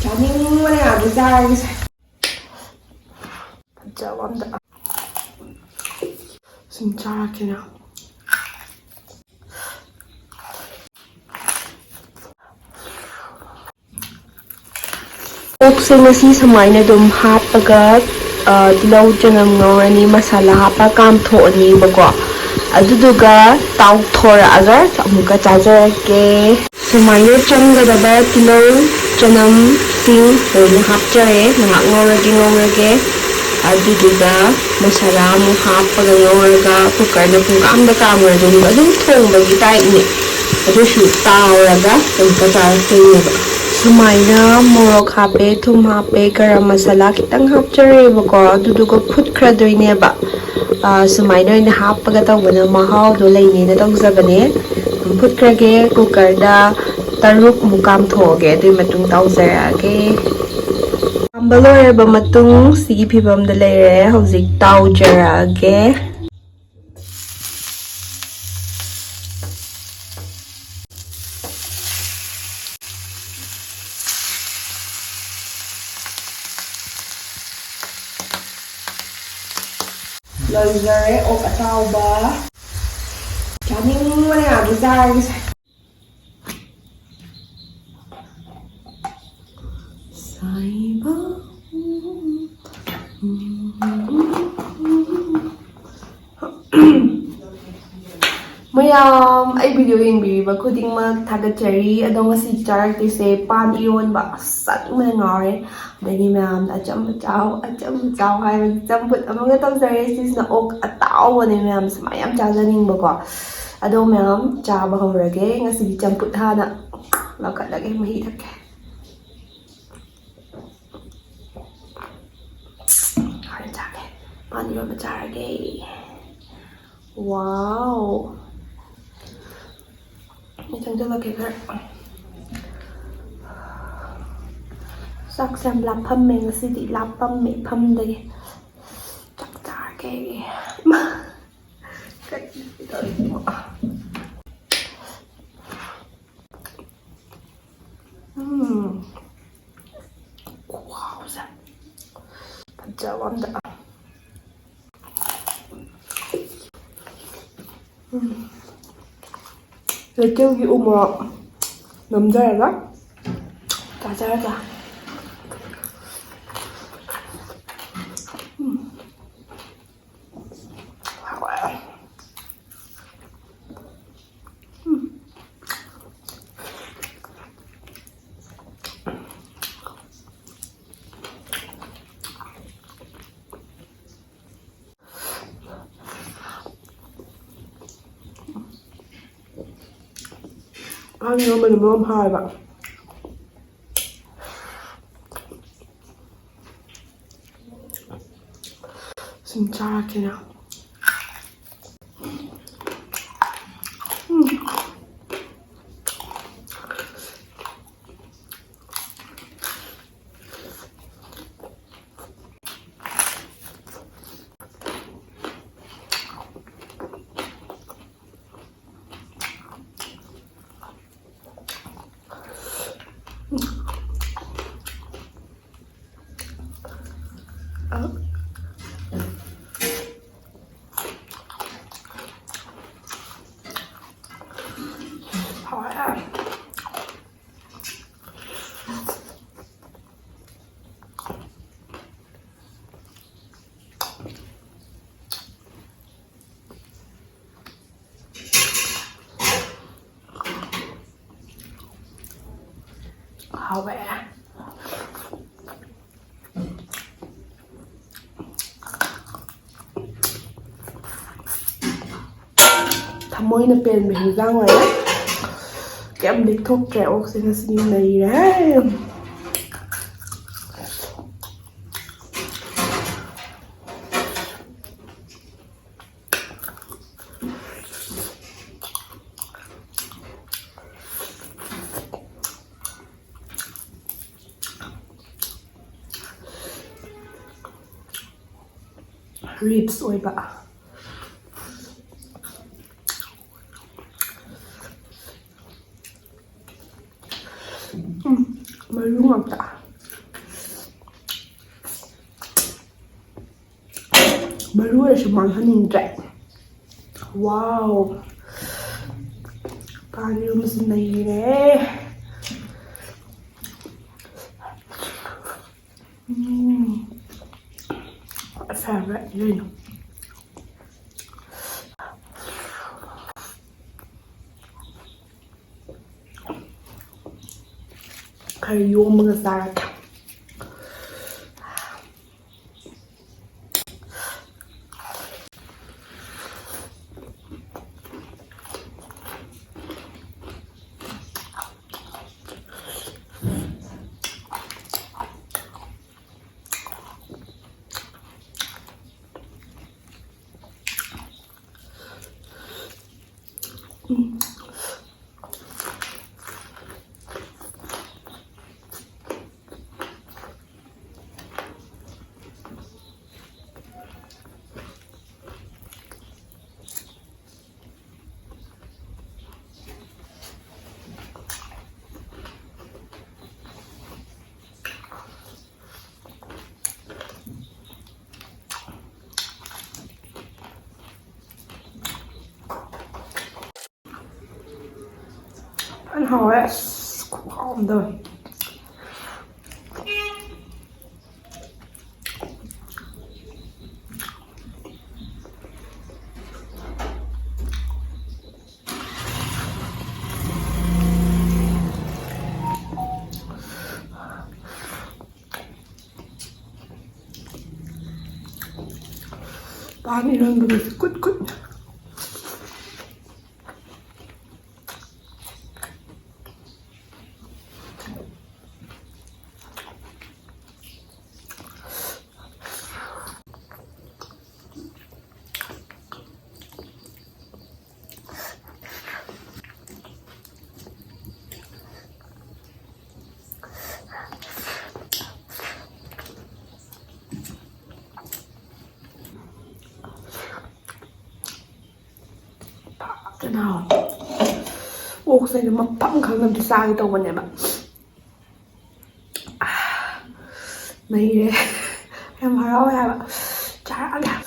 ꯆꯥꯅꯤꯡꯕꯅ ꯌꯥꯗ꯭ꯔꯦ ꯆꯥꯔꯒꯦꯁꯦ. ꯐꯖꯕ ꯑꯝꯇ ꯁꯨꯝ ꯆꯥꯔꯛꯀꯦꯅ. ꯑꯣꯛꯁꯦ ꯉꯁꯤ ꯁꯨꯃꯥꯏꯅ ꯑꯗꯨꯝ ꯍꯥꯞꯄꯒ ꯇꯤꯜꯍꯧ ꯆꯅꯝ ꯉꯧꯔꯅꯤ, ꯃꯁꯥꯂꯥ ꯍꯥꯞꯄ ꯀꯥꯝꯊꯣꯛꯑꯅꯤꯕꯀꯣ. ꯑꯗꯨꯗꯨꯒ ꯇꯥꯎꯊꯣꯔꯛꯑꯒ ꯑꯃꯨꯛꯀ ꯆꯥꯖꯔꯛꯀꯦ. ꯁꯨꯃꯥꯏꯅ ꯆꯪꯒꯗꯕ ꯇꯤꯜꯍꯧ ꯆꯅꯝꯁꯤꯡ ꯂꯣꯏꯅ ꯍꯥꯞꯆꯔꯦ. ꯉꯥꯏꯍꯥꯛ ꯉꯧꯔꯒꯦ. ꯑꯗꯨꯗꯨꯒ ꯃꯁꯥꯂꯥ ꯑꯃꯨꯛ ꯍꯥꯞꯄꯒ ꯉꯧꯔꯒ ꯀꯨꯀꯔꯗ ꯄꯨꯡꯀꯥꯝꯗ ꯀꯥꯝꯃꯨꯔꯗꯤ ꯑꯗꯨꯝ ꯊꯣꯡꯕꯒꯤ ꯇꯥꯏꯞꯅꯤ. ꯑꯗꯨꯁꯨ ꯇꯥꯎꯔꯒ ꯑꯃꯨꯛꯀ ꯆꯥꯔꯛꯇꯣꯏꯅꯦꯕ. ꯁꯨꯃꯥꯏꯅ ꯃꯣꯔꯣꯛ ꯍꯥꯞꯄꯦ, ꯊꯨꯝ ꯍꯥꯞꯄꯦ, ꯒꯔꯝ ꯃꯁꯥꯂꯥ ꯈꯤꯇꯪ ꯍꯥꯞꯆꯔꯦꯕꯀꯣ. ꯑꯗꯨꯗꯨꯒ ꯐꯨꯠꯈ꯭ꯔꯗꯣꯏꯅꯦꯕ. ꯁꯨꯃꯥꯏꯅ ꯑꯣꯏꯅ ꯍꯥꯞꯄꯒ ꯇꯧꯕꯅ ꯃꯍꯥꯎꯗꯣ ꯂꯩꯅꯦꯅ ꯇꯧꯖꯕꯅꯦ. ꯐꯨꯠꯈ꯭ꯔꯒꯦ. ꯀꯨꯀꯔꯗ 3ꯃꯨꯛ ꯀꯥꯝꯊꯣꯛꯑꯒꯦ. ꯑꯗꯨꯒꯤ ꯃꯇꯨꯡ ꯇꯥꯎꯖꯔꯛꯑꯒꯦ. ꯀꯥꯝꯕ ꯂꯣꯏꯔꯕ ꯃꯇꯨꯡ ꯁꯤꯒꯤ ꯐꯤꯕꯝꯗ ꯂꯩꯔꯦ. ꯍꯧꯖꯤꯛ ꯇꯥꯎꯖꯔꯛꯑꯒꯦ. ꯂꯣꯏꯖꯔꯦ ꯑꯣꯛ ꯑꯇꯥꯎꯕ. ꯆꯥꯅꯤꯡꯕꯅ ꯌꯥꯗ꯭ꯔꯦ ꯆꯥꯔꯒꯦꯁꯦ. ꯃꯌꯥꯝ ꯑꯩ ꯚꯤꯗꯤꯑꯣ ꯌꯦꯡꯕꯤꯔꯤꯕ ꯈꯨꯗꯤꯡꯃꯛ ꯊꯥꯒꯠꯆꯔꯤ. ꯑꯗꯣ ꯉꯁꯤ ꯆꯥꯔꯛꯇꯣꯏꯁꯦ ꯄꯥꯟ ꯏꯔꯣꯟꯕ. ꯆꯥꯅꯤꯡꯕꯅ ꯉꯥꯎꯔꯦ. ꯑꯗꯒꯤ ꯃꯌꯥꯝꯅ ꯑꯆꯝꯕ ꯆꯥꯎ ꯍꯥꯏꯕꯒꯤ ꯆꯝꯐꯨꯠ ꯑꯃꯒ ꯇꯧꯖꯔꯦ. ꯁꯤꯁꯤꯅ ꯑꯣꯛ ꯑꯇꯥꯎꯕꯅꯦ. ꯃꯌꯥꯝ ꯁꯨꯃꯥꯏꯅ ꯌꯥꯝ ꯆꯥꯖꯅꯤꯡꯕꯀꯣ. ꯑꯗꯣ ꯃꯌꯥꯝ ꯆꯥꯕ ꯍꯧꯔꯒꯦ. ꯉꯁꯤꯗꯤ ꯆꯝꯐꯨꯠ ꯍꯥꯟꯅ ꯂꯧꯈꯠꯂꯒꯦ. ꯃꯍꯤ ꯊꯛꯀꯦ. ꯍꯣꯔꯦꯟ ꯆꯥꯒꯦ. ꯄꯥꯟ ꯏꯔꯣꯟꯕ ꯆꯥꯔꯒꯦ. ꯋꯥꯎ. ꯑꯩ ꯆꯪꯁꯤꯜꯂꯛꯀꯦ ꯈꯔ. ꯆꯥꯛꯁꯦ ꯌꯥꯝ ꯂꯥꯞꯐꯝꯃꯦ ꯉꯁꯤꯗꯤ. ꯂꯥꯞꯄꯝꯃꯦ ꯐꯝꯗꯒꯤ. ꯆꯥꯛ ꯆꯥꯔꯒꯦ. ꯈꯨꯍꯥꯎꯁꯦ ꯐꯖꯕ ꯑꯝꯇ. ꯂꯩꯇꯦꯜꯒꯤ ꯎ ꯃꯣꯔꯣꯛ ꯅꯝꯖꯔꯒ ꯆꯥꯖꯔꯒ. ꯍꯥꯎꯋꯦ. ꯄꯥꯟ ꯏꯔꯣꯟꯕꯅ ꯃꯔꯣꯝ ꯍꯥꯎꯋꯦꯕ. ꯁꯨꯝ ꯆꯥꯔꯛꯀꯦꯅ. Hào vẽ. Thầm nó bền mình ra ngoài đấy. Em đi thuốc trẻo xin xin này đấy. Ribs 어이봐. 말룸 없다. ꯃꯔꯨ ꯑꯣꯏꯔꯁꯨ ꯃꯥꯡꯍꯟꯅꯤꯡꯗ꯭ꯔꯦ ꯋꯥꯎ ꯄꯥꯟ ꯏꯔꯣꯟꯕꯁꯤ ꯅꯩꯔꯦ favorite yun khởi vô mga sarap ăn hỏi cũng không rồi Baby Ningombam is good. nào ô cái này nó phẳng khẳng làm cho xa cái tàu này bạn này em hỏi đâu em ạ chả là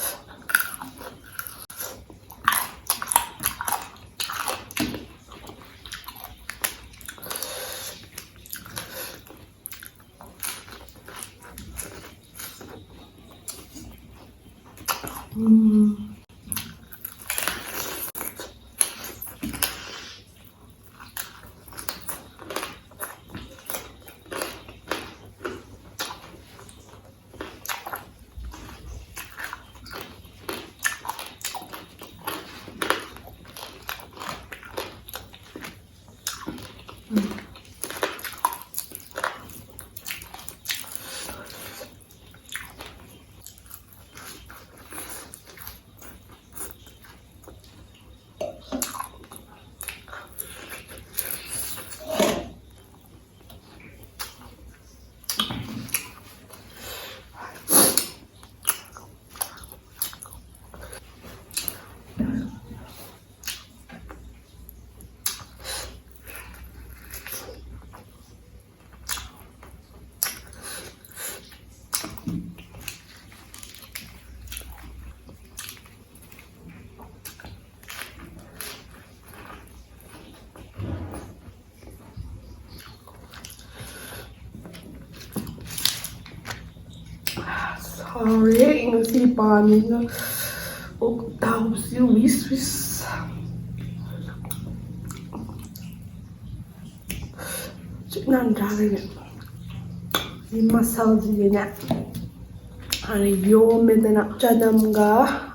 sorry ngasi panin na o tao si wis nan ra cái ni masal ji na ani yo me na chanam ga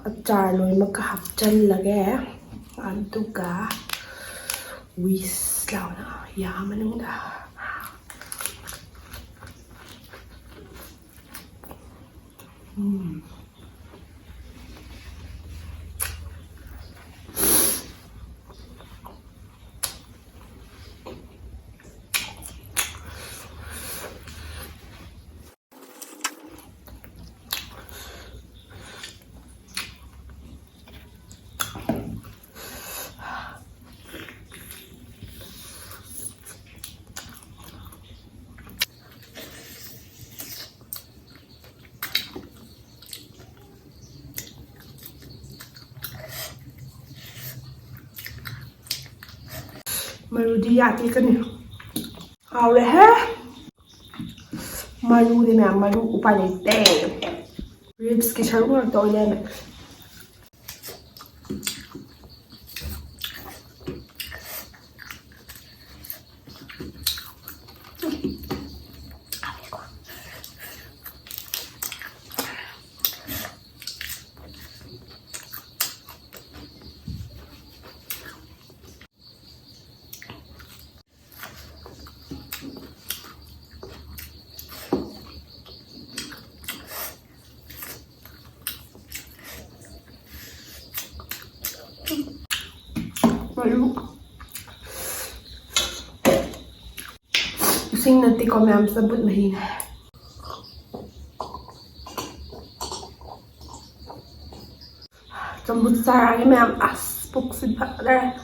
achar loi ma ka hap chan lage antu ka wis lao na ya manung da ꯃꯔꯨꯗꯤ ꯌꯥꯠꯇꯦꯀꯅꯤ ꯍꯥꯎꯔꯦꯍꯦ ꯃꯔꯨꯗꯤ ꯃꯌꯥꯝ ꯃꯔꯨ ꯎꯄꯥꯏ ꯂꯩꯇꯦ ꯔꯤꯞꯁꯀꯤ ꯁꯔꯨꯛ ꯉꯥꯛꯇ ꯑꯣꯏ ꯂꯩꯔꯝꯃꯦ Malu. Ising nanti kami am sabut mahina. Sambut sarang ini am aspuk sibak dah.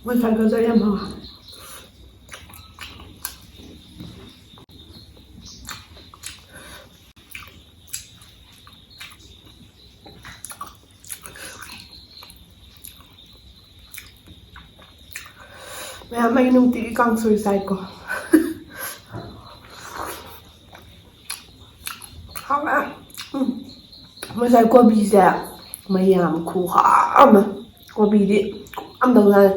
Macam kerja yang mana? Mẹ mày nung tí con sủi sai cô. Không ạ. Mà sai cô bị gì ạ? Mày làm khổ hả mà. Cô bị đi. Ăn đồng này.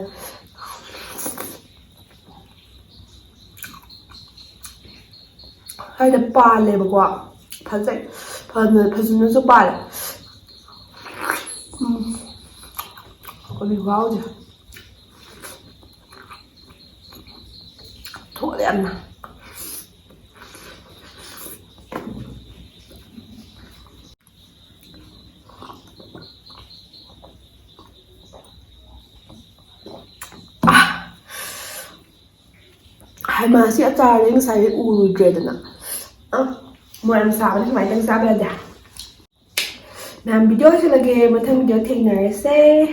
Hay là ba lệ bà quả. Thật dậy. Thật sự nó giúp ba lệ. Cô bị wow chứ. Thua để ăn nào. Hai mà sẽ trả đến sai u rồi đó nè. Mua ăn sao thì mày đang sao bây giờ? Làm video sẽ là game mà thêm video thì này sẽ